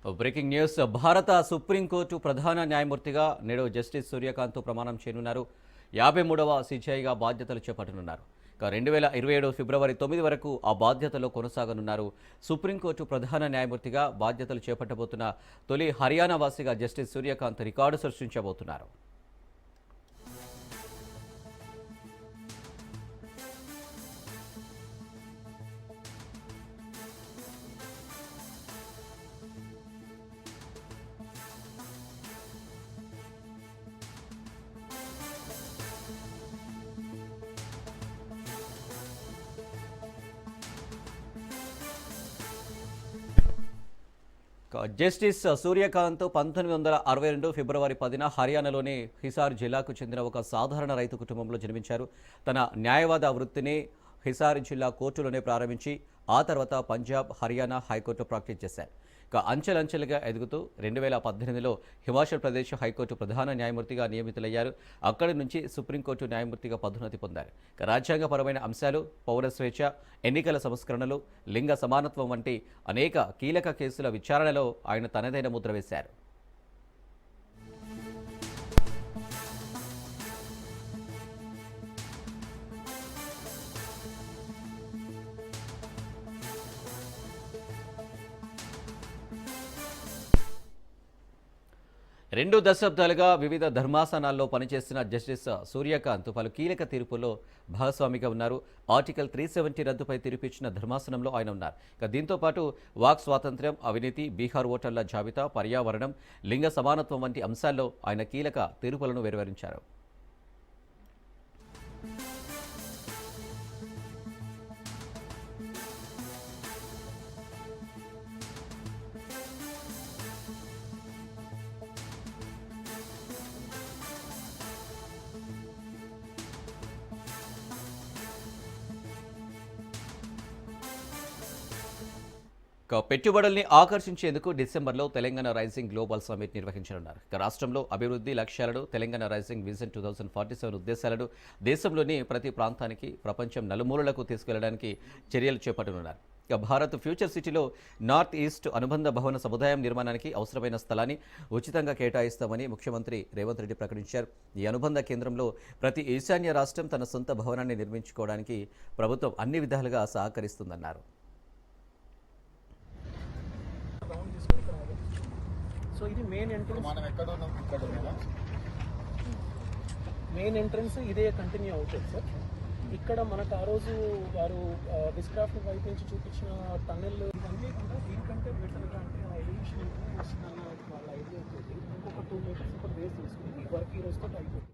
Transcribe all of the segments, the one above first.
Breaking news. భారత supreme court ప్రధాన న్యాయమూర్తిగా నేడు జస్టిస్ సూర్యకాంత్ ప్రమాణం చేయనున్నారు. 53వ సిజేఐగా బాధ్యతలు చేపట్టనున్నారు. 2027 ఫిబ్రవరి 9 వరకు ఆ బాధ్యతలో కొనసాగనున్నారు. సుప్రీంకోర్టు ప్రధాన న్యాయమూర్తిగా బాధ్యతలు చేపట్టబోతున్న తొలి హర్యానా వాసిగా జస్టిస్ సూర్యకాంత్ రికార్డు సృష్టించబోతున్నారు. జస్టిస్ సూర్యకాంత్ 1962 ఫిబ్రవరి 10న హర్యానాలోని హిసార్ జిల్లాకు చెందిన ఒక సాధారణ రైతు కుటుంబంలో జన్మించారు. తన న్యాయవాద వృత్తిని హిసార్ జిల్లా కోర్టులోనే ప్రారంభించి ఆ తర్వాత పంజాబ్, హర్యానా హైకోర్టు ప్రాక్టీస్ చేశారు. అంచెలంచెలుగా ఎదుగుతూ 2018లో హిమాచల్ ప్రదేశ్ హైకోర్టు ప్రధాన న్యాయమూర్తిగా నియమితులయ్యారు. అక్కడి నుంచి సుప్రీంకోర్టు న్యాయమూర్తిగా పదోన్నతి పొందారు. రాజ్యాంగపరమైన అంశాలు, పౌర స్వేచ్ఛ, ఎన్నికల సంస్కరణలు, లింగ సమానత్వం వంటి అనేక కీలక కేసుల విచారణలో ఆయన తనదైన ముద్ర వేశారు. రెండు దశాబ్దాలుగా వివిధ ధర్మాసనాల్లో పనిచేసిన జస్టిస్ సూర్యకాంత్ పలు కీలక తీర్పుల్లో భాగస్వామిగా ఉన్నారు. ఆర్టికల్ 370 రద్దుపై తీర్పిచ్చిన ధర్మాసనంలో ఆయన ఉన్నారు. దీంతో పాటు వాక్ స్వాతంత్ర్యం, అవినీతి, బీహార్ ఓటర్ల జాబితా, పర్యావరణం, లింగ సమానత్వం వంటి అంశాల్లో ఆయన కీలక తీర్పులను వెలువరించారు. పెట్టుబడుల్ని ఆకర్షించేందుకు డిసెంబర్లో తెలంగాణ రైజింగ్ గ్లోబల్ సమ్మిట్ నిర్వహించనున్నారు. రాష్ట్రంలో అభివృద్ధి లక్ష్యాలను, తెలంగాణ రైజింగ్ విజన్ 2047 ఉద్దేశాలను దేశంలోని ప్రతి ప్రాంతానికి, ప్రపంచం నలుమూలలకు తీసుకెళ్లడానికి చర్యలు చేపట్టనున్నారు. భారత్ ఫ్యూచర్ సిటీలో నార్త్ ఈస్ట్ అనుబంధ భవన సముదాయం నిర్మాణానికి అవసరమైన స్థలాన్ని ఉచితంగా కేటాయిస్తామని ముఖ్యమంత్రి రేవంత్ రెడ్డి ప్రకటించారు. ఈ అనుబంధ కేంద్రంలో ప్రతి ఈశాన్య రాష్ట్రం తన సొంత భవనాన్ని నిర్మించుకోవడానికి ప్రభుత్వం అన్ని విధాలుగా సహకరిస్తుందన్నారు. సో ఇది మెయిన్ ఎంట్రన్స్ ఇదే కంటిన్యూ అవుతుంది సార్. ఇక్కడ మనకు ఆ రోజు వారు డిస్క్రాఫ్ట్ వైపు నుంచి చూపించిన టన్నెల్ ఇవన్నీ కూడా దీనికంటే బెటర్గా అంటే ఎలివేషన్ వాళ్ళ ఐడియా ఉంటుంది. ఇంకొక 2 మీటర్స్ ఒక బేస్ తీసుకుని వర్క్ ఈ రోజుతో అయిపోతుంది.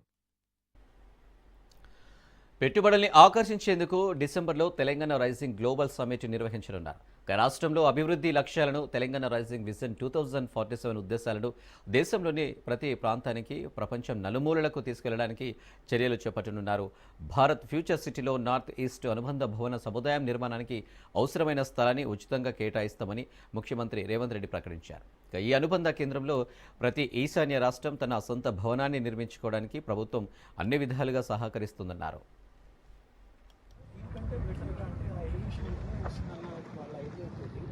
పెట్టుబడుల్ని ఆకర్షించేందుకు డిసెంబర్లో తెలంగాణ రైజింగ్ గ్లోబల్ సమ్మిట్ నిర్వహించనున్నారు. రాష్ట్రంలో అభివృద్ధి లక్ష్యాలను, తెలంగాణ రైజింగ్ విజన్ 2047 ఉద్దేశాలను దేశంలోని ప్రతి ప్రాంతానికి, ప్రపంచం నలుమూలలకు తీసుకెళ్లడానికి చర్యలు చేపట్టనున్నారు. భారత్ ఫ్యూచర్ సిటీలో నార్త్ ఈస్ట్ అనుబంధ భవన సముదాయం నిర్మాణానికి అవసరమైన స్థలాన్ని ఉచితంగా కేటాయిస్తామని ముఖ్యమంత్రి రేవంత్ రెడ్డి ప్రకటించారు. ఈ అనుబంధ కేంద్రంలో ప్రతి ఈశాన్య రాష్ట్రం తన సొంత భవనాన్ని నిర్మించుకోవడానికి ప్రభుత్వం అన్ని విధాలుగా సహకరిస్తుందన్నారు.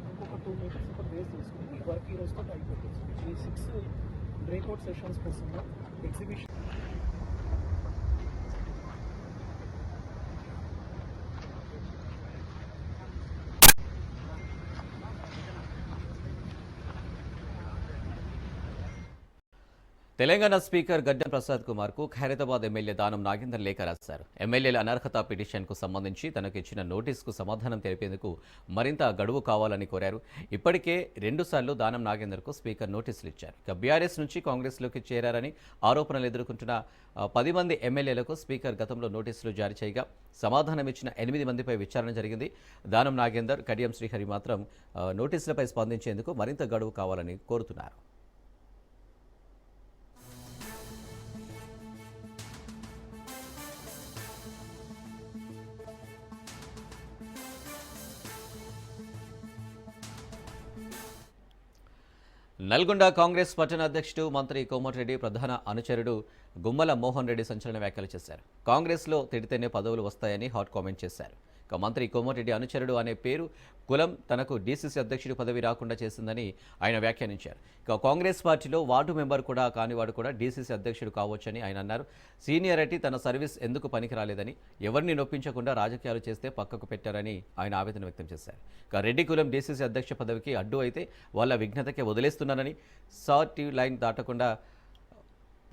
ఇంకొక 2 మీటర్స్ ఒక బేస్ తీసుకుని వర్క్ ఈ రోజుతో అయిపోతుంది. ఈ 6 బ్రేక్అవుట్ సెషన్స్ కోసం ఎగ్జిబిషన్ తెలంగాణ స్పీకర్ గడ్డం ప్రసాద్ కుమార్ కు ఖైరతాబాద్ ఎమ్మెల్యే దానం నాగేందర్ లేఖ రాశారు. ఎమ్మెల్యేల అనర్హత పిటిషన్కు సంబంధించి తనకు ఇచ్చిన నోటీసుకు సమాధానం తెలిపేందుకు మరింత గడువు కావాలని కోరారు. ఇప్పటికే 2 సార్లు దానం నాగేందర్కు స్పీకర్ నోటీసులు ఇచ్చారు. బీఆర్ఎస్ నుంచి కాంగ్రెస్లోకి చేరారని ఆరోపణలు ఎదుర్కొంటున్న 10 మంది ఎమ్మెల్యేలకు స్పీకర్ గతంలో నోటీసులు జారీ చేయగా సమాధానం ఇచ్చిన 8 మందిపై విచారణ జరిగింది. దానం నాగేందర్, కడియం శ్రీహరి మాత్రం నోటీసులపై స్పందించేందుకు మరింత గడువు కావాలని కోరుతున్నారు. నల్గొండ కాంగ్రెస్ పట్టణ అధ్యక్షుడు మంత్రి కోమటిరెడ్డి ప్రధాన అనుచరుడు గుమ్మల మోహన్ రెడ్డి సంచలన వ్యాఖ్యలు చేశారు. కాంగ్రెస్లో తిడితేనే పదవులు వస్తాయని హాట్ కామెంట్ చేశారు. ఇక మంత్రి కోమటిరెడ్డి అనుచరుడు అనే పేరు కులం తనకు డీసీసీ అధ్యక్షుడి పదవి రాకుండా చేసిందని ఆయన వ్యాఖ్యానించారు. ఇక కాంగ్రెస్ పార్టీలో వార్డు మెంబర్ కూడా కానివాడు కూడా డీసీసీ అధ్యక్షుడు కావచ్చని ఆయన అన్నారు. సీనియారిటీ తన సర్వీస్ ఎందుకు పనికిరాలేదని, ఎవరిని నొప్పించకుండా రాజకీయాలు చేస్తే పక్కకు పెట్టారని ఆయన ఆవేదన వ్యక్తం చేశారు. ఇక రెడ్డి కులం డీసీసీ అధ్యక్ష పదవికి అడ్డు అయితే వాళ్ళ విఘ్నతకే వదిలేస్తున్నానని, సార్టీ లైన్ దాటకుండా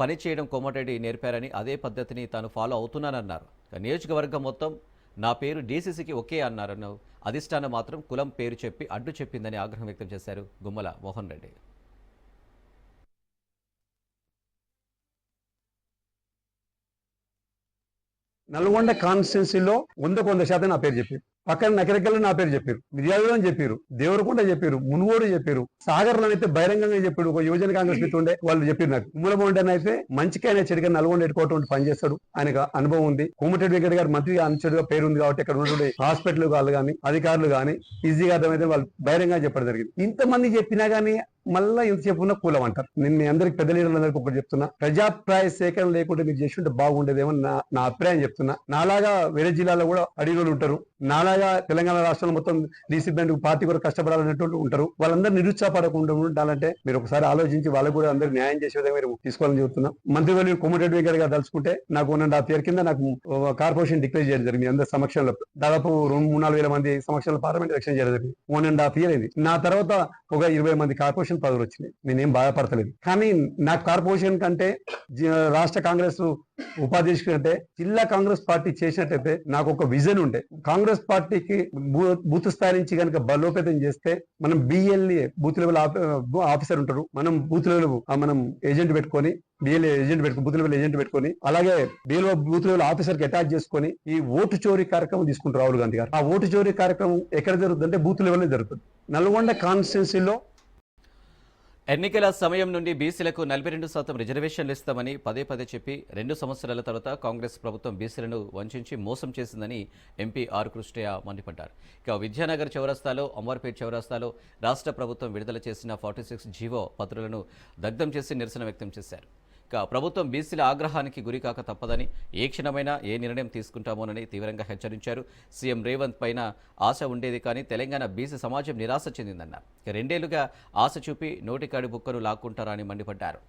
పనిచేయడం కోమటిరెడ్డి నేర్పారని, అదే పద్ధతిని తాను ఫాలో అవుతున్నానన్నారు. నియోజకవర్గం మొత్తం నా పేరు డీసీసీకి ఓకే అన్నారన్న అధిష్టానం మాత్రం కులం పేరు చెప్పి అడ్డు చెప్పిందని ఆగ్రహం వ్యక్తం చేశారు గుమ్మల మోహన్ రెడ్డి. నల్గొండ కాన్స్టిట్యున్సీలో 100% నా పేరు చెప్పారు. పక్కన నకరికల్లో నా పేరు చెప్పారు, మిర్యాలలో అని చెప్పారు, దేవరకొండ చెప్పారు, మునుగోడు చెప్పారు, సాగర్లో అయితే బహిరంగంగా చెప్పాడు. ఒక యువజన కాంగ్రెస్ మిత్రుడు ఉండే వాళ్ళు చెప్పారు నాకు. ఉమ్మలమోహన్ అయితే మంచికైనా చెడుగా నల్గొండ హెడ్ క్వార్టర్ పనిచేస్తాడు, ఆయనకు అనుభవం ఉంది. కోమటిరెడ్డి వెంకట గారు మంత్రి అనుచరుడుగా పేరు ఉంది కాబట్టి ఇక్కడ ఉన్నటువంటి హాస్పిటల్ వాళ్ళు కానీ అధికారులు కానీ ఈజీగా అర్థమైతే వాళ్ళు బహిరంగంగా చెప్పడం జరిగింది. ఇంతమంది చెప్పినా గానీ మళ్ళా ఇంత చెప్పుకున్న కులం అంటారు. నేను మీ అందరికి పెద్ద లీడర్లందరికీ ఒకటి చెప్తున్నా, ప్రజాప్రాయ సేకరణ లేకుంటే మీరు చేసి ఉంటే బాగుండేదేమో నా అభిప్రాయం చెప్తున్నా. నాలాగా వేరే జిల్లాలో కూడా అడిగిన ఉంటారు, నాలాగా తెలంగాణ రాష్ట్రంలో మొత్తం డీసీ బ్యాండ్ పార్టీ కూడా కష్టపడాలనేటువంటి ఉంటారు. వాళ్ళందరూ నిరుత్సాహపడకుండా ఉండాలంటే మీరు ఒకసారి ఆలోచించి వాళ్ళకు కూడా అందరూ న్యాయం చేసే విధంగా మీరు తీసుకోవాలని చెబుతున్నా. మంత్రివర్యులు కోమటిరెడ్డి వెంకట గారు తలుచుకుంటే నాకు 1.5 year కింద నాకు కార్పొరేషన్ డిక్లేర్ చేయడం జరిగింది. అందరి సమక్షంలో దాదాపు 2-3-4 వేల మంది సమక్షంలో పార్లమెంట్ ఎలక్షన్ చేయడం జరిగింది. 1.5 year అయింది. నా తర్వాత ఒక 20 మంది కార్పొరేషన్ పదవులు వచ్చినాయి. నేనేం బాధపడతలేదు. కానీ నాకు కార్పొరేషన్ కంటే రాష్ట్ర కాంగ్రెస్ ఉపాధ్యక్షుడు కంటే జిల్లా కాంగ్రెస్ పార్టీ చేసినట్టయితే నాకు ఒక విజన్ ఉండే. కాంగ్రెస్ పార్టీకి బూత్ స్థాయి నుంచి కనుక బలోపేతం చేస్తే మనం బిఎల్ఏ బూత్ లెవెల్ ఆఫీసర్ ఉంటారు, మనం బూత్ లెవెల్ మనం ఏజెంట్ పెట్టుకొని బిఎల్ఏ ఏజెంట్ పెట్టుకుని బూత్ లెవెల్ ఏజెంట్ పెట్టుకొని అలాగే బిఎల్ఓ బూత్ లెవెల్ ఆఫీసర్ కి అటాచ్ చేసుకొని ఈ ఓటు చోరీ కార్యక్రమం తీసుకుంటారు రాహుల్ గాంధీ గారు. ఆ ఓటు చోరీ కార్యక్రమం ఎక్కడ జరుగుతుందంటే బూత్ లెవెల్ జరుగుతుంది. నల్గొండ కాన్స్టిట్యున్సీలో ఎన్నికల సమయం నుండి బీసీలకు 42% రిజర్వేషన్లు ఇస్తామని పదే పదే చెప్పి 2 సంవత్సరాల తర్వాత కాంగ్రెస్ ప్రభుత్వం బీసీలను వంచి మోసం చేసిందని ఎంపీ ఆర్ కృష్ణయ్య మండిపడ్డారు. ఇక విద్యానగర్ చౌరస్తాలో, అమర్పేట్ చౌరస్తాలో రాష్ట్ర ప్రభుత్వం విడుదల చేసిన 46 జీవో పత్రులను దగ్ధం చేసి నిరసన వ్యక్తం చేశారు. ఇక ప్రభుత్వం బీసీల ఆగ్రహానికి గురికాక తప్పదని, ఏ క్షణమైనా ఏ నిర్ణయం తీసుకుంటామోనని తీవ్రంగా హెచ్చరించారు. సీఎం రేవంత్ పైన ఆశ ఉండేది కానీ తెలంగాణ బీసీ సమాజం నిరాశ చెందిందన్నారు. ఇక 2 ఏళ్లుగా ఆశ చూపి నోటికాడి బుక్కను లాక్కుంటారా అని మండిపడ్డారు.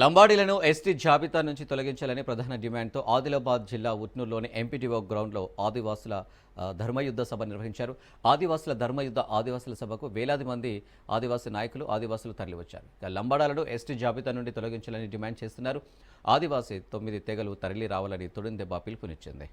లంబాడీలను ఎస్టీ జాబితా నుంచి తొలగించాలని ప్రధాన డిమాండ్తో ఆదిలాబాద్ జిల్లా ఉట్నూరులోని ఎంపీటీఓ గ్రౌండ్లో ఆదివాసుల ధర్మయుద్ధ సభ నిర్వహించారు. ఆదివాసుల ధర్మయుద్ధ ఆదివాసుల సభకు వేలాది మంది ఆదివాసీ నాయకులు, ఆదివాసులు తరలివచ్చారు. లంబాడాలను ఎస్టీ జాబితా నుండి తొలగించాలని డిమాండ్ చేస్తున్నారు. ఆదివాసీ 9 తెగలు తరలి రావాలని తొడిందెబ్బ పిలుపునిచ్చింది.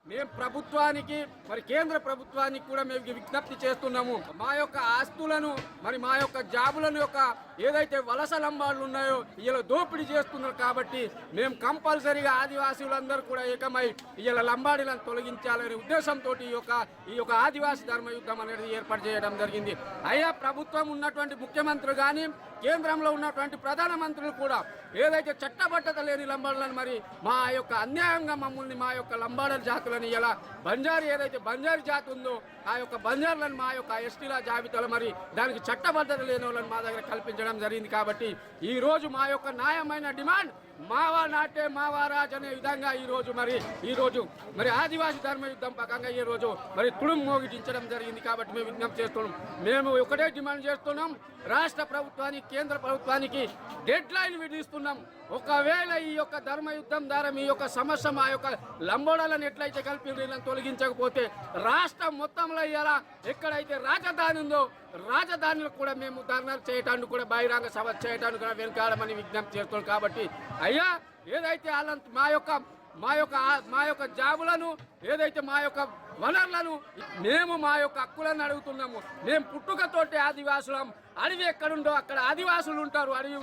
మేము ప్రభుత్వానికి మరి కేంద్ర ప్రభుత్వానికి కూడా మేము విజ్ఞప్తి చేస్తున్నాము. మా యొక్క ఆస్తులను మరి మా యొక్క జాబులను యొక్క ఏదైతే వలస లంబాడులు ఉన్నాయో ఇలా దోపిడీ చేస్తున్నారు. కాబట్టి మేము కంపల్సరీగా ఆదివాసీలందరూ కూడా ఏకమై ఇలా లంబాడీలను తొలగించాలనే ఉద్దేశంతో ఈ యొక్క ఆదివాసీ ధర్మయుద్ధం అనేది ఏర్పాటు చేయడం జరిగింది. అయ్యా ప్రభుత్వం ఉన్నటువంటి ముఖ్యమంత్రి కానీ కేంద్రంలో ఉన్నటువంటి ప్రధానమంత్రులు కూడా ఏదైతే చట్టబద్ధత లేని లంబాడులను మరి మా యొక్క అన్యాయంగా మమ్మల్ని మా యొక్క లంబాడల జాతులను ఇలా బంజారు ఏదైతే బంజారు జాతి ఉందో ఆ యొక్క బంజారులను మా యొక్క ఎస్టీల జాబితాలో మరి దానికి చట్టబద్ధత లేని వాళ్ళని మా దగ్గర కల్పించడం జరిగింది. కాబట్టి ఈ రోజు మా యొక్క న్యాయమైన డిమాండ్ మావా నాటే మావారాజ్ అనే విధంగా ఈరోజు మరి ఆదివాసీ ధర్మ యుద్ధం పకంగా ఈరోజు మరి తుడుం మోగించడం జరిగింది. కాబట్టి మేము విజ్ఞప్తి చేస్తున్నాం. మేము ఒకటే డిమాండ్ చేస్తున్నాం, రాష్ట్ర ప్రభుత్వానికి కేంద్ర ప్రభుత్వానికి డెడ్ లైన్ విధిస్తున్నాం. ఒకవేళ ఈ యొక్క ధర్మ యుద్ధం ద్వారా మీ యొక్క సమస్య మా యొక్క లంబోడాలను ఎట్లయితే కలిపి వీళ్ళని తొలగించకపోతే రాష్ట్రం మొత్తంలో ఇలా ఎక్కడైతే రాజధాని ఉందో రాజధానిలో కూడా మేము ధర్నాలు చేయడానికి కూడా బహిరంగ సభ చేయడానికి కూడా వెనకాడమని విజ్ఞప్తి చేస్తున్నాం. కాబట్టి అయ్యా ఏదైతే మా యొక్క జాబులను ఏదైతే మా యొక్క వనరులను మేము మా యొక్క హక్కులను అడుగుతున్నాము. మేము పుట్టుకతోటి ఆదివాసులం. అడవి ఎక్కడుందో అక్కడ ఆదివాసులు ఉంటారు. అడవి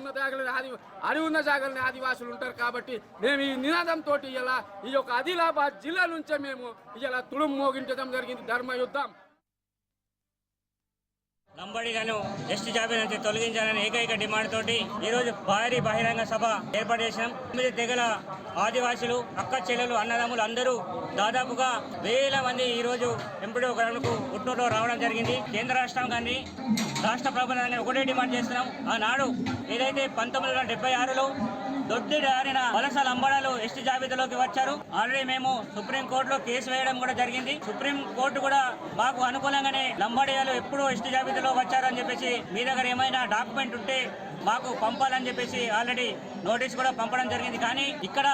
ఉన్న జాగాలని ఆదివాసులు ఉంటారు. కాబట్టి మేము ఈ నినాదంతో ఇలా ఈ యొక్క ఆదిలాబాద్ జిల్లా నుంచే మేము ఇలా తుడుం మోగించడం జరిగింది ధర్మ యుద్ధం. లంబాడీలను ఎస్టీ జాబితా నుంచి తొలగించాలని ఏకైక డిమాండ్ తోటి ఈరోజు భారీ బహిరంగ సభ ఏర్పాటు చేసినాం. 9 తెగల ఆదివాసులు, అక్క చెల్లెలు, అన్నదమ్ములు అందరూ దాదాపుగా 1000 మంది ఈరోజు ఎంపీడో గ్రౌండ్కు ఉట్నూరులో రావడం జరిగింది. కేంద్ర రాష్ట్రం కానీ రాష్ట్ర ప్రభుత్వాన్ని ఒకటే డిమాండ్ చేస్తున్నాం. ఆనాడు ఏదైతే 1976లో దొడ్డిదారిన వలస లంబాడాలు ఎస్టీ జాబితాలోకి వచ్చారు. ఆల్రెడీ మేము సుప్రీంకోర్టులో కేసు వేయడం కూడా జరిగింది. సుప్రీంకోర్టు కూడా మాకు అనుకూలంగానే లంబాడీలు ఎప్పుడు ఎస్టీ జాబితాలో వచ్చారని చెప్పేసి మీ దగ్గర ఏమైనా డాక్యుమెంట్ ఉంటే మాకు పంపాలని చెప్పేసి ఆల్రెడీ నోటీస్ కూడా పంపడం జరిగింది. కానీ ఇక్కడ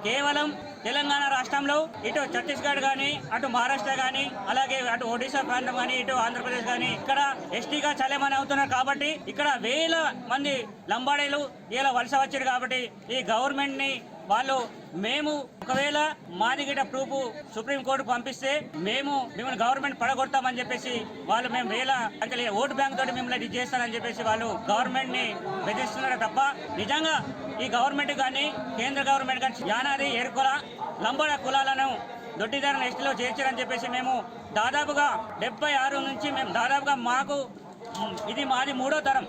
కేవలం తెలంగాణ రాష్ట్రంలో ఇటు ఛత్తీస్గఢ్ కానీ అటు మహారాష్ట్ర కానీ అలాగే అటు ఒడిశా ప్రాంతం కానీ ఇటు ఆంధ్రప్రదేశ్ కానీ ఇక్కడ ఎస్టీగా చలామణి అవుతున్నారు. కాబట్టి ఇక్కడ 1000 మంది లంబాడీలు ఇలా వలస వచ్చారు. కాబట్టి ఈ గవర్నమెంట్ ని మేము ఒకవేళ మాది గిట ప్రూఫ్ సుప్రీంకోర్టు పంపిస్తే మిమ్మల్ని గవర్నమెంట్ పడగొడతామని చెప్పేసి మేము 1000 ఓటు బ్యాంక్ తోటి మిమ్మల్ని ఇది చేస్తారని చెప్పేసి వాళ్ళు గవర్నమెంట్ ని బెదిరిస్తున్నారు తప్ప నిజంగా ఈ గవర్నమెంట్ కానీ కేంద్ర గవర్నమెంట్ కానీ యానాది ఏర్కొల లంబాడ కులాలను దొడ్డిదారులను ఎస్టీలో చేర్చారని చెప్పేసి మేము దాదాపుగా 76 నుంచి దాదాపుగా ఇది మాది 3వ తరం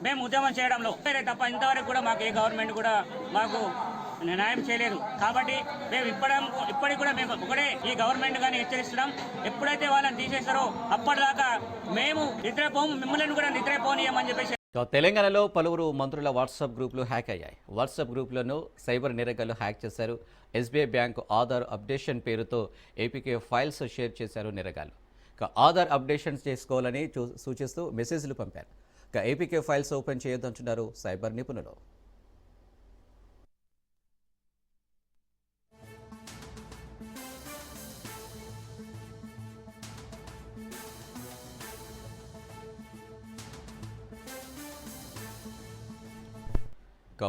మేము ఉద్యమం చేయడంలో తప్ప ఇంతవరకు కూడా మాకు ఏ గవర్నమెంట్ కూడా మాకు న్యాయం చేయలేదు. కాబట్టి మేము ఇప్పటికి కూడా మేము ఒకటే ఈ గవర్నమెంట్ కానీ హెచ్చరిస్తున్నాం, ఎప్పుడైతే వాళ్ళని తీసేస్తారో అప్పటిదాకా మేము నిద్రపోము, మిమ్మల్ని కూడా నిద్రపోనీయమని చెప్పేసి. తెలంగాణలో పలువురు మంత్రుల వాట్సాప్ గ్రూపులు హ్యాక్ అయ్యాయి. వాట్సాప్ గ్రూపులను సైబర్ నేరగాళ్లు హ్యాక్ చేశారు. ఎస్బీఐ బ్యాంకు ఆధార్ అప్డేషన్ పేరుతో ఏపీకే ఫైల్స్ షేర్ చేశారు నేరగాళ్లు. ఆధార్ అప్డేషన్స్ చేసుకోవాలని సూచిస్తూ మెసేజ్లు పంపారు. ఏపీకే ఫైల్స్ ఓపెన్ చేయొద్దంటున్నారు సైబర్ నిపుణులు.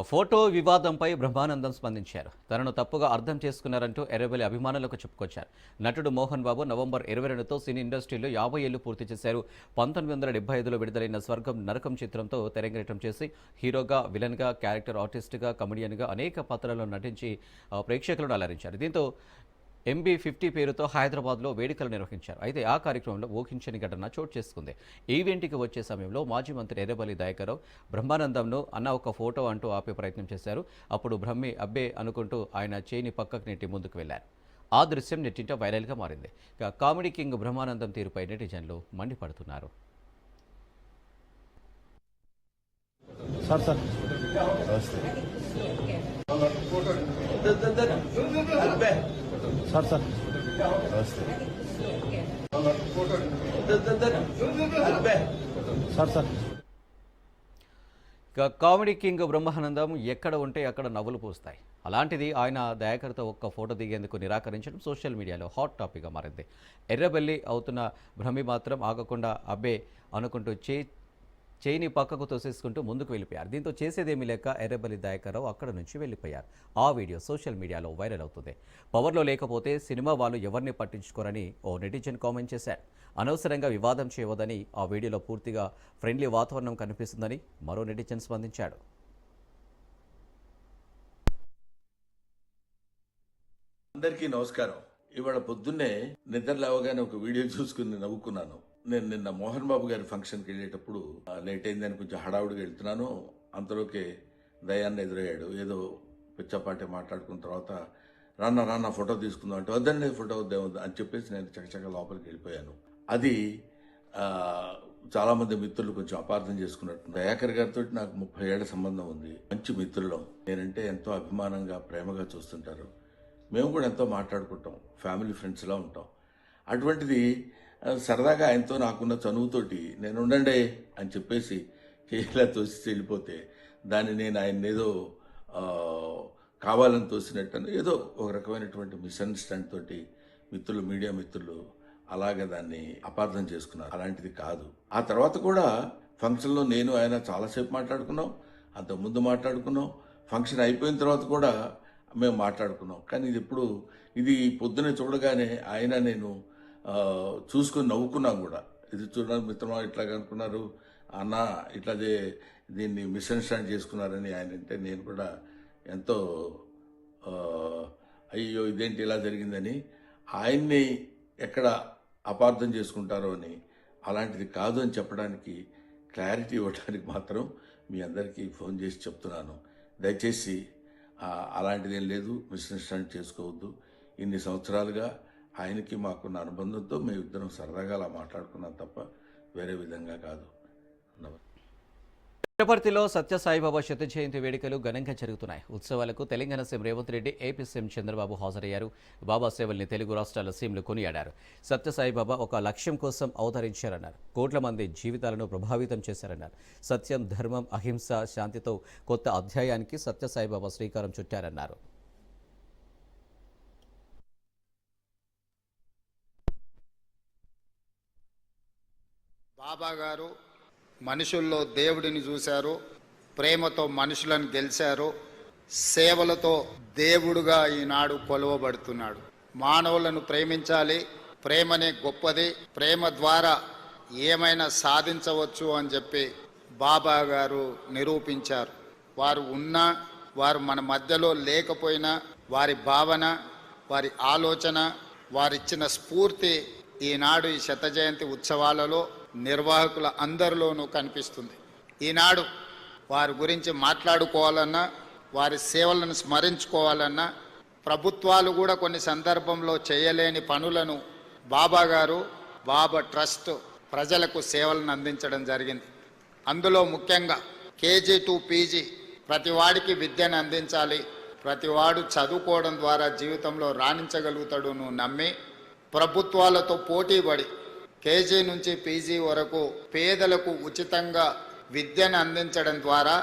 ఫోటో వివాదంపై బ్రహ్మానందం స్పందించారు. తనను తప్పుగా అర్థం చేసుకున్నారంటూ ఎర్రబెల్లి అభిమానులకు చెప్పుకొచ్చారు. నటుడు మోహన్ బాబు నవంబర్ 22తో సినీ ఇండస్ట్రీలో 50 ఏళ్లు పూర్తి చేశారు. 1975లో విడుదలైన స్వర్గం నరకం చిత్రంతో తెరంగేట్రం చేసి హీరోగా, విలన్గా, క్యారెక్టర్ ఆర్టిస్ట్గా, కమెడియన్గా అనేక పాత్రల్లో నటించి ప్రేక్షకులను అలరించారు. దీంతో MB50 పేరుతో హైదరాబాద్లో వేడుకలు నిర్వహించారు. అయితే ఆ కార్యక్రమంలో ఊహించని ఘటన చోటు చేసుకుంది. ఈవెంట్కి వచ్చే సమయంలో మాజీ మంత్రి ఎర్రబెల్లి దయాకర్రావు బ్రహ్మానందంను అన్న ఒక ఫోటో అంటూ ఆపే ప్రయత్నం చేశారు. అప్పుడు బ్రహ్మి అబ్బే అనుకుంటూ ఆయన చేయిని పక్కకు నెట్టి ముందుకు వెళ్లారు. ఆ దృశ్యం నెట్టింట వైరల్గా మారింది. కామెడీ కింగ్ బ్రహ్మానందం తీరుపై నెటిజన్లు మండిపడుతున్నారు. కామెడీ కింగ్ బ్రహ్మానందం ఎక్కడ ఉంటే అక్కడ నవ్వులు పూస్తాయి. అలాంటిది ఆయన దయాకర్తో ఒక్క ఫోటో దిగేందుకు నిరాకరించడం సోషల్ మీడియాలో హాట్ టాపిక్గా మారింది. ఎర్రబెల్లి అవుతున్న భ్రమి మాత్రం ఆగకుండా అబ్బే అనుకుంటూ చేయిని పక్కకు తోసేసుకుంటూ ముందుకు వెళ్ళిపోయారు. దీంతో చేసేదేమీ లేక ఎర్రబెల్లి దయాకర్రావు అక్కడ నుంచి వెళ్ళిపోయారు. ఆ వీడియో సోషల్ మీడియాలో వైరల్ అవుతుంది. పవర్లో లేకపోతే సినిమా వాళ్ళు ఎవరిని పట్టించుకోరని ఓ నెటిజన్ కామెంట్ చేశారు. అనవసరంగా వివాదం చేయవద్దని, ఆ వీడియోలో పూర్తిగా ఫ్రెండ్లీ వాతావరణం కనిపిస్తుందని మరో నెటిజన్ స్పందించాడు. అందరికీ నమస్కారం. ఇవాళ పొద్దున్నే నిద్ర లేవగానే ఒక వీడియో చూసుకుని నవ్వుకున్నాను. నేను నిన్న మోహన్ బాబు గారి ఫంక్షన్కి వెళ్ళేటప్పుడు లేట్ అయిందని కొంచెం హడావుడిగా వెళ్తున్నాను. అంతలోకే దయాన్ని ఎదురయ్యాడు. ఏదో పిచ్చపాటి మాట్లాడుకున్న తర్వాత రాన్న ఫోటో తీసుకుందాం అంటే వద్దండి ఫోటో వద్దే అని చెప్పేసి నేను చకచక లోపలికి వెళ్ళిపోయాను. అది చాలా మంది మిత్రులు కొంచెం అపార్థం చేసుకున్నట్టు. దయాకర్ గారితో నాకు 30 ఏళ్ల సంబంధం ఉంది. మంచి మిత్రులం. నేనంటే ఎంతో అభిమానంగా ప్రేమగా చూస్తుంటారు. మేము కూడా ఎంతో మాట్లాడుకుంటాం, ఫ్యామిలీ ఫ్రెండ్స్లా ఉంటాం. అటువంటిది సరదాగా ఆయనతో నాకున్న చనువుతోటి నేను ఉండండి అని చెప్పేసి ఇలా తోసి వెళ్ళిపోతే దాన్ని నేను ఆయన ఏదో కావాలని తోసినట్టు ఏదో ఒక రకమైనటువంటి మిస్అండర్స్టాండ్ తోటి మిత్రులు, మీడియా మిత్రులు అలాగే దాన్ని అపార్థం చేసుకున్నారు. అలాంటిది కాదు. ఆ తర్వాత కూడా ఫంక్షన్లో నేను ఆయన చాలాసేపు మాట్లాడుకున్నాం, అంతకుముందు మాట్లాడుకున్నాం, ఫంక్షన్ అయిపోయిన తర్వాత కూడా మేము మాట్లాడుకున్నాం. కానీ ఇది పొద్దునే చూడగానే ఆయన నేను చూసుకొని నవ్వుకున్నాం కూడా. ఇది చూడడానికి మిత్రమా ఇట్లాగా అనుకున్నారు అన్న, ఇట్లా దీన్ని మిస్అండర్స్టాండ్ చేసుకున్నారని ఆయన అంటే నేను కూడా ఎంతో అయ్యో ఇదేంటి ఇలా జరిగిందని, ఆయన్ని ఎక్కడ అపార్థం చేసుకుంటారో అని, అలాంటిది కాదు అని చెప్పడానికి, క్లారిటీ ఇవ్వడానికి మాత్రం మీ అందరికీ ఫోన్ చేసి చెప్తున్నాను. దయచేసి అలాంటిది ఏం లేదు, మిస్అండర్స్టాండ్ చేసుకోవద్దు. ఇన్ని సంవత్సరాలుగా ఆయనకి మాకున్న అనుబంధంతో మేము ఇద్దరం సరదాగా అలా మాట్లాడుకున్నాం తప్ప వేరే విధంగా కాదు. పుట్టపర్తిలో సత్యసాయిబాబా శత జయంతి వేడుకలు ఘనంగా జరుగుతున్నాయి. ఉత్సవాలకు Telangana CM Revanth Reddy, AP CM Chandrababu హాజరయ్యారు. బాబా సేవల్ని తెలుగు రాష్ట్రాల సీఎంలు కొనియాడారు. సత్యసాయిబాబా ఒక లక్ష్యం కోసం అవతరించారన్నారు. కోట్ల మంది జీవితాలను ప్రభావితం చేశారన్నారు. సత్యం, ధర్మం, అహింస, శాంతితో కొత్త అధ్యాయానికి సత్యసాయిబాబా శ్రీకారం చుట్టారన్నారు. బాబా గారు మనుషుల్లో దేవుడిని చూశారు, ప్రేమతో మనుషులను గెలిచారు, సేవలతో దేవుడుగా ఈనాడు కొలువబడుతున్నాడు. మానవులను ప్రేమించాలి, ప్రేమనే గొప్పది, ప్రేమ ద్వారా ఏమైనా సాధించవచ్చు అని చెప్పి బాబా గారు నిరూపించారు. వారు ఉన్నా, వారు మన మధ్యలో లేకపోయినా, వారి భావన, వారి ఆలోచన, వారిచ్చిన స్ఫూర్తి ఈనాడు ఈ శత జయంతి ఉత్సవాలలో నిర్వాహకుల అందరిలోనూ కనిపిస్తుంది. ఈనాడు వారి గురించి మాట్లాడుకోవాలన్నా, వారి సేవలను స్మరించుకోవాలన్నా, ప్రభుత్వాలు కూడా కొన్ని సందర్భంలో చేయలేని పనులను బాబా గారు, బాబా ట్రస్ట్ ప్రజలకు సేవలను అందించడం జరిగింది. అందులో ముఖ్యంగా కేజీ టు పీజీ ప్రతివాడికి విద్యను అందించాలి, ప్రతివాడు చదువుకోవడం ద్వారా జీవితంలో రాణించగలుగుతాడు నమ్మి ప్రభుత్వాలతో పోటీపడి కేజీ నుంచి పీజీ వరకు పేదలకు ఉచితంగా విద్యను అందించడం ద్వారా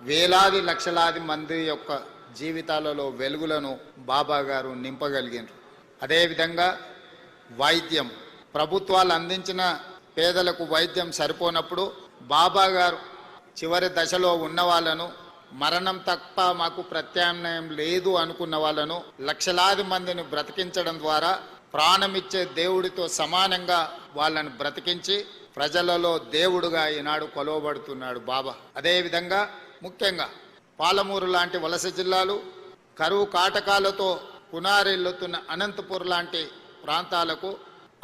వేలాది లక్షలాది మంది యొక్క జీవితాలలో వెలుగులను బాబా గారు నింపగలిగినారు. అదేవిధంగా వైద్యం, ప్రభుత్వాలు అందించిన పేదలకు వైద్యం సరిపోనప్పుడు బాబా గారు చివరి దశలో ఉన్న వాళ్ళను, మరణం తప్ప మాకు ప్రత్యామ్నాయం లేదు అనుకున్న వాళ్ళను లక్షలాది మందిని బ్రతికించడం ద్వారా ప్రాణమిచ్చే దేవుడితో సమానంగా వాళ్ళని బ్రతికించి ప్రజలలో దేవుడుగా ఈనాడు కొలవబడుతున్నాడు బాబా. అదేవిధంగా ముఖ్యంగా పాలమూరు లాంటి వలస జిల్లాలు, కరువు కాటకాలతో కునారిల్లుతున్న అనంతపూర్ లాంటి ప్రాంతాలకు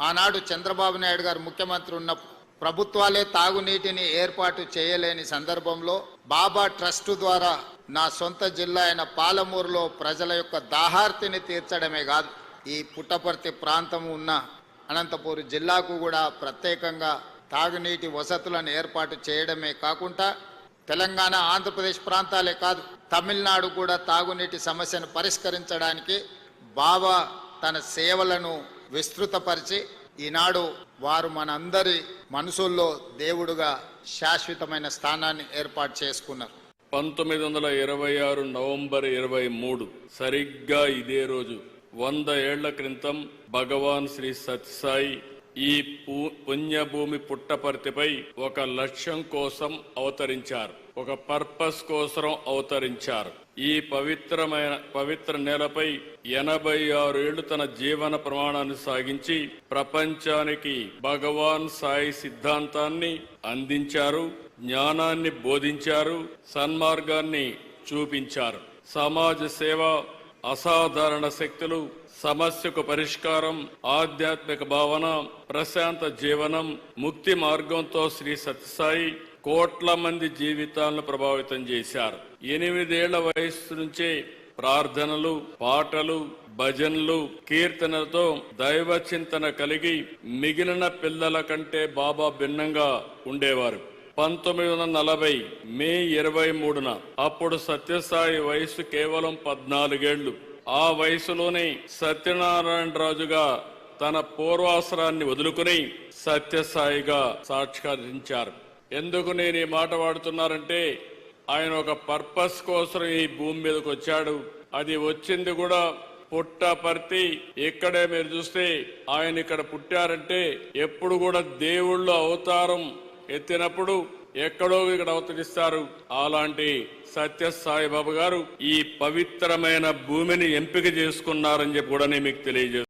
ఆనాడు చంద్రబాబు నాయుడు గారు ముఖ్యమంత్రి ఉన్న ప్రభుత్వాలే తాగునీటిని ఏర్పాటు చేయలేని సందర్భంలో బాబా ట్రస్ట్ ద్వారా నా సొంత జిల్లా అయిన పాలమూరులో ప్రజల యొక్క దాహార్తిని తీర్చడమే కాదు, ఈ పుట్టపర్తి ప్రాంతం ఉన్న అనంతపూర్ జిల్లాకు కూడా ప్రత్యేకంగా తాగునీటి వసతులను ఏర్పాటు చేయడమే కాకుండా తెలంగాణ, ఆంధ్రప్రదేశ్ ప్రాంతాలే కాదు, తమిళనాడు కూడా తాగునీటి సమస్యను పరిష్కరించడానికి బాబా తన సేవలను విస్తృతపరిచి ఈనాడు వారు మనందరి మనసుల్లో దేవుడుగా శాశ్వతమైన స్థానాన్ని ఏర్పాటు చేసుకున్నారు. 1926 నవంబర్ 23 సరిగ్గా ఇదే రోజు 100 ఏళ్ల క్రితం భగవాన్ శ్రీ సత్యసాయి ఈ పుణ్యభూమి పుట్టపర్తిపై ఒక లక్ష్యం కోసం అవతరించారు, ఒక పర్పస్ కోసం అవతరించారు. ఈ పవిత్ర నేలపై 86 ఏళ్లు తన జీవన ప్రమాణాన్ని సాగించి ప్రపంచానికి భగవాన్ సాయి సిద్ధాంతాన్ని అందించారు, జ్ఞానాన్ని బోధించారు, సన్మార్గాన్ని చూపించారు. సమాజ సేవ, అసాధారణ శక్తులు, సమస్యకు పరిష్కారం, ఆధ్యాత్మిక భావన, ప్రశాంత జీవనం, ముక్తి మార్గంతో శ్రీ సత్యసాయి కోట్ల మంది జీవితాలను ప్రభావితం చేశారు. 8 ఏళ్ల వయస్సు నుంచే ప్రార్థనలు, పాటలు, భజనలు కీర్తనలతో దైవ చింతన కలిగి మిగిలిన పిల్లల కంటే బాబా భిన్నంగా ఉండేవారు. 1940 మే 23న అప్పుడు సత్యసాయి వయసు కేవలం 14 ఏళ్లు. ఆ వయసులోనే సత్యనారాయణ రాజుగా తన పూర్వాసరాన్ని వదులుకుని సత్యసాయిగా సాక్షాత్కరించారు. ఎందుకు నేను ఈ మాట వాడుతున్నారంటే ఆయన ఒక పర్పస్ కోసం ఈ భూమి మీదకి వచ్చాడు. అది వచ్చింది కూడా పుట్టపర్తి. ఇక్కడే మీరు చూస్తే ఆయన ఇక్కడ పుట్టారంటే ఎప్పుడు కూడా దేవుళ్ళు అవతారం ఎత్తినప్పుడు ఎక్కడో ఇక్కడ అవతరిస్తారు. అలాంటి సత్యసాయిబాబా గారు ఈ పవిత్రమైన భూమిని ఎంపిక చేసుకున్నారని చెప్పి కూడా నేను మీకు తెలియజేస్తాను.